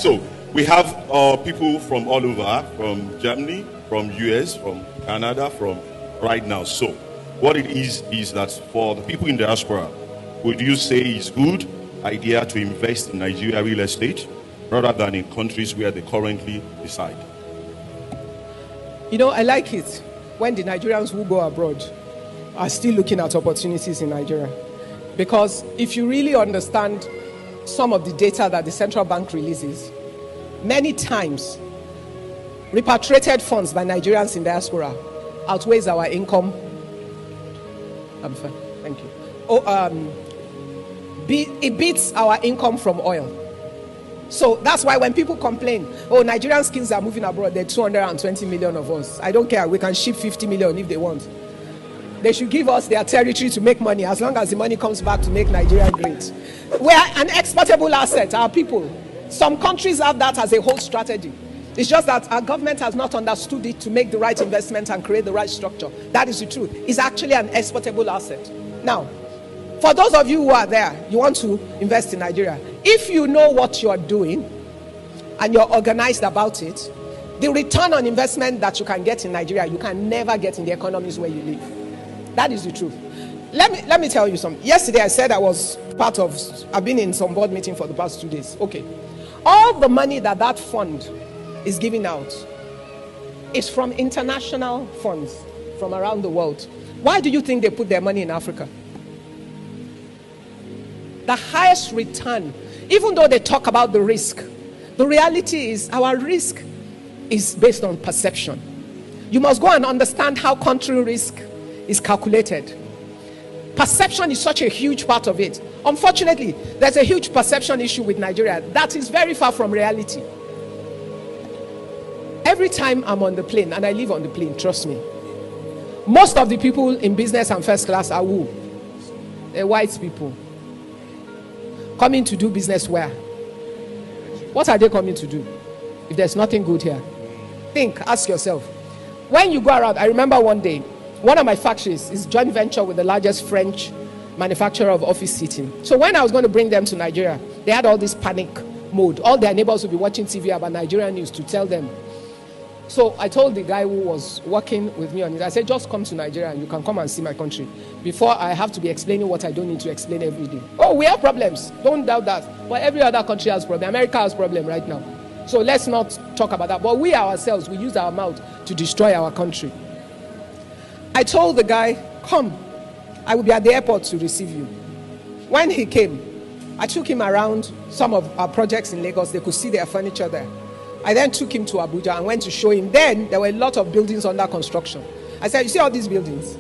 So we have people from all over, from Germany, from US, from Canada, from right now. So what it is that for the people in diaspora, would you say it's good idea to invest in Nigeria real estate rather than in countries where they currently reside? You know, I like it when the Nigerians who go abroad are still looking at opportunities in Nigeria. Because if you really understand some of the data that the central bank releases, many times repatriated funds by Nigerians in diaspora outweighs our income. I'm fine, thank you. It beats our income from oil. So that's why when people complain, oh, Nigerian skills are moving abroad, there are 220 million of us. I don't care, we can ship 50 million if they want. They should give us their territory to make money as long as the money comes back to make Nigeria great. We are an exportable asset, our people. Some countries have that as a whole strategy. It's just that our government has not understood it to make the right investment and create the right structure. That is the truth. It's actually an exportable asset. Now, for those of you who are there, you want to invest in Nigeria. If you know what you're doing and you're organized about it, the return on investment that you can get in Nigeria, you can never get in the economies where you live. That is the truth. Let me tell you something. Yesterday I said I've been in some board meeting for the past 2 days. Okay. All the money that fund is giving out is from international funds from around the world. Why do you think they put their money in Africa? The highest return, even though they talk about the risk, the reality is our risk is based on perception. You must go and understand how country risk is calculated. Perception is such a huge part of it. Unfortunately, there's a huge perception issue with Nigeria that is very far from reality. Every time I'm on the plane, and I live on the plane, trust me, most of the people in business and first class are who? They're white people. Coming to do business where? What are they coming to do? If there's nothing good here. Ask yourself. When you go around, I remember one day, one of my factories is joint venture with the largest French manufacturer of office seating. So when I was going to bring them to Nigeria, they had all this panic mode. All their neighbors would be watching TV about Nigerian news to tell them. So I told the guy who was working with me on it, I said, just come to Nigeria and you can come and see my country before I have to be explaining what I don't need to explain every day. Oh, we have problems. Don't doubt that. But every other country has problems. America has problems right now. So let's not talk about that. But we ourselves, we use our mouth to destroy our country. I told the guy, come. I will be at the airport to receive you. When he came, I took him around some of our projects in Lagos. They could see their furniture there. I then took him to Abuja and went to show him. Then there were a lot of buildings under construction. I said, you see all these buildings?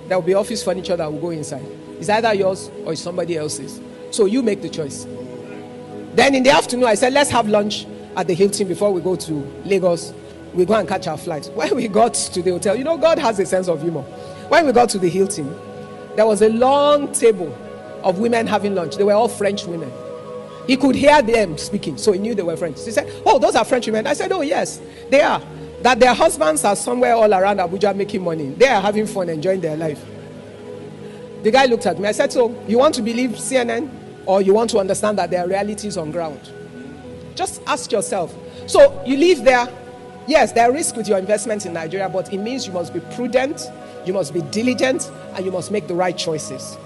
There will be office furniture that will go inside. It's either yours or it's somebody else's. So you make the choice. Then in the afternoon, I said, let's have lunch at the Hilton before we go to Lagos. We go and catch our flight. When we got to the hotel, you know, God has a sense of humor. When we got to the Hilton, there was a long table of women having lunch. They were all French women. He could hear them speaking, so he knew they were French. He said, oh, those are French women. I said, oh, yes, they are. That their husbands are somewhere all around Abuja making money. They are having fun, enjoying their life. The guy looked at me. I said, so you want to believe CNN or you want to understand that there are realities on ground? Just ask yourself. So you live there. Yes, there are risks with your investment in Nigeria, but it means you must be prudent, you must be diligent, and you must make the right choices.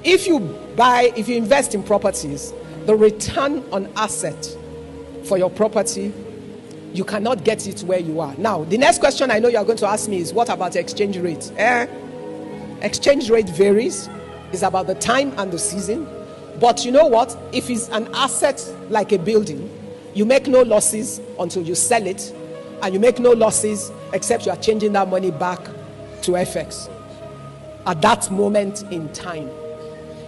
If you invest in properties, the return on asset for your property, you cannot get it where you are. Now, the next question I know you are going to ask me is, what about exchange rate? Exchange rate varies. It's about the time and the season. But you know what? If it's an asset like a building, you make no losses until you sell it, and you make no losses except you are changing that money back to FX at that moment in time.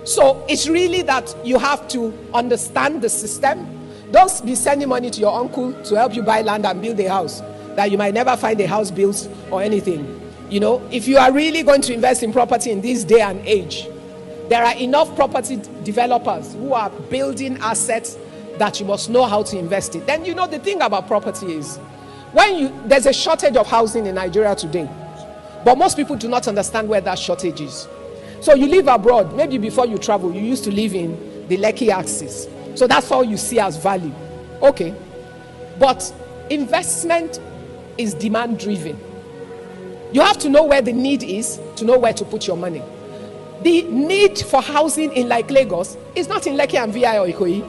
So it's really that you have to understand the system. Don't be sending money to your uncle to help you buy land and build a house that you might never find a house built or anything. You know, if you are really going to invest in property in this day and age, there are enough property developers who are building assets that you must know how to invest in. Then, you know, the thing about property is, there's a shortage of housing in Nigeria today, but most people do not understand where that shortage is. So you live abroad, maybe before you travel, you used to live in the Lekki axis. So that's all you see as value. Okay. But investment is demand driven. You have to know where the need is to know where to put your money. The need for housing in like Lagos is not in Lekki and VI or Ikoyi.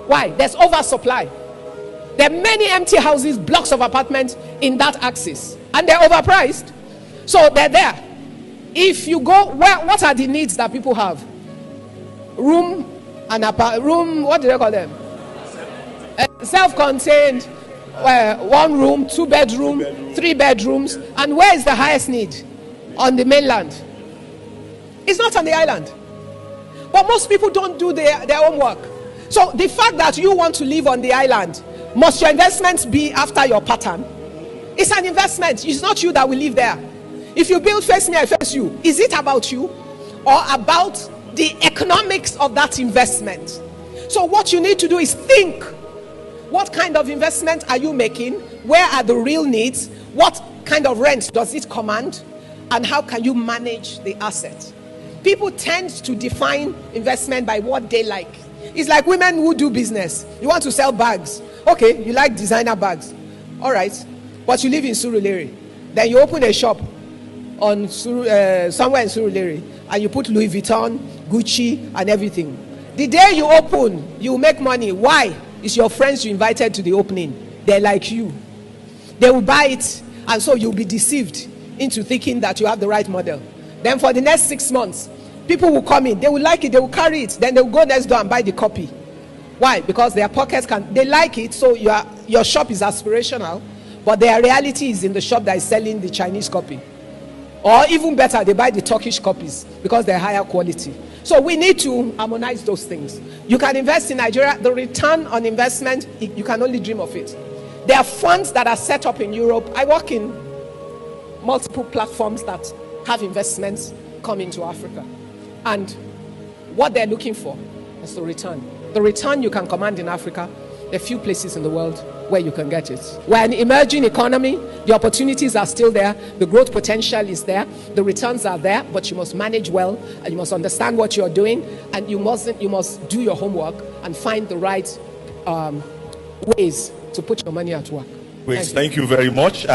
Why? There's oversupply. There are many empty houses, blocks of apartments in that axis, and they're overpriced. So they're there. If you go, what are the needs that people have? Room, what do they call them? Self-contained, 1 room, 2 bedroom, 3 bedrooms. And where is the highest need? On the mainland. It's not on the island. But most people don't do their homework. So the fact that you want to live on the island, must your investments be after your pattern? It's an investment. It's not you that will live there. If you build face me, I face you, is it about you or about the economics of that investment? So what you need to do is think. What kind of investment are you making? Where are the real needs? What kind of rent does it command? And how can you manage the asset? People tend to define investment by what they like. It's like women who do business. You want to sell bags. Okay, you like designer bags. All right. But you live in Surulere. Then you open a shop on somewhere in Surulere and you put Louis Vuitton, Gucci and everything. The day you open, you make money. Why? It's your friends you invited to the opening. They're like you. They will buy it, and so you'll be deceived into thinking that you have the right model. Then for the next 6 months, people will come in. They will like it. They will carry it. Then they will go next door and buy the copy. Why? Because their pockets they like it, so your shop is aspirational, but their reality is in the shop that is selling the Chinese copy. Or even better, they buy the Turkish copies because they're higher quality. So we need to harmonize those things. You can invest in Nigeria. The return on investment, you can only dream of it. There are funds that are set up in Europe. I work in multiple platforms that have investments coming to Africa. And what they're looking for is the return. The return you can command in Africa, there are few places in the world where you can get it. We're an emerging economy. The opportunities are still there. The growth potential is there. The returns are there, but you must manage well, and you must understand what you're doing, and you must do your homework and find the right ways to put your money at work. Great. Thank you very much.